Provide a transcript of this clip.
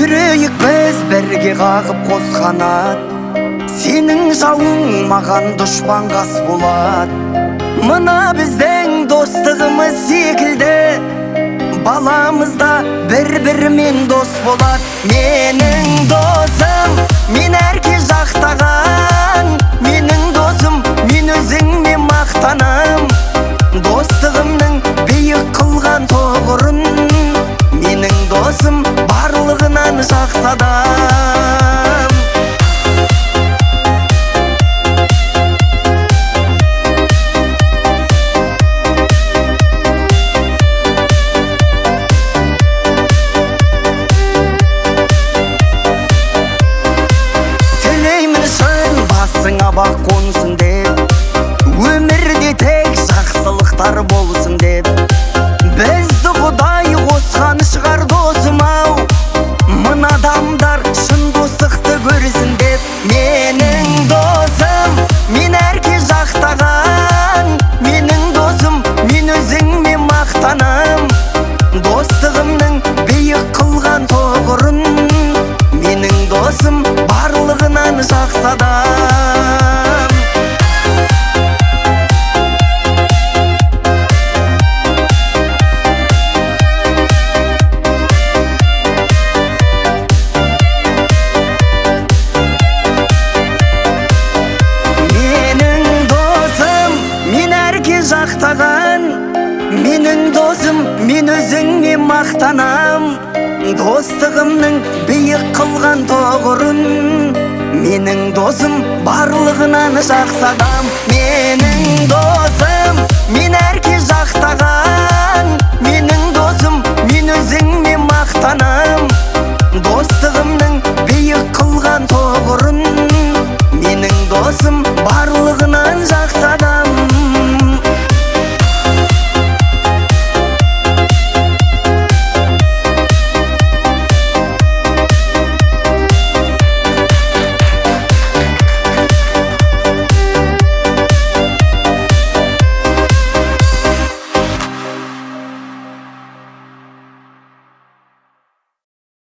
жүрейік біз бірге қағып қос қанат. Сенің жауың маған дұшпан қас болады. Мына біздің достығымыз секілді баламызда бір-бірімен дос болады. Менің досым, мен әрке жақтаған. Менің досым, мен өзіңме мақтанам. Достығымның биік қылған тұғырын менің досым барлығынан жақсы адам. Басыңа бақ қонсын деп, өмірде тек жақсылықтар болсын деп. Бізді Құдай қосқан шығар досым-ау, мына адамдар шын достықты көрсін деп. Менің досым, мен әрке жақтаған. Менің досым, мен өзіңме мақтанам. Достығымның биік қылған тұғырын менің досым барлығынан жақсы адам. Менің досым, мен әрке жақтаған. Менің досым, мен өзіңме мақтанам. Достығымның биік қылған тұғырын менің досым барлығынан жақсы адам. Менің досым, мен әрке жақтаған.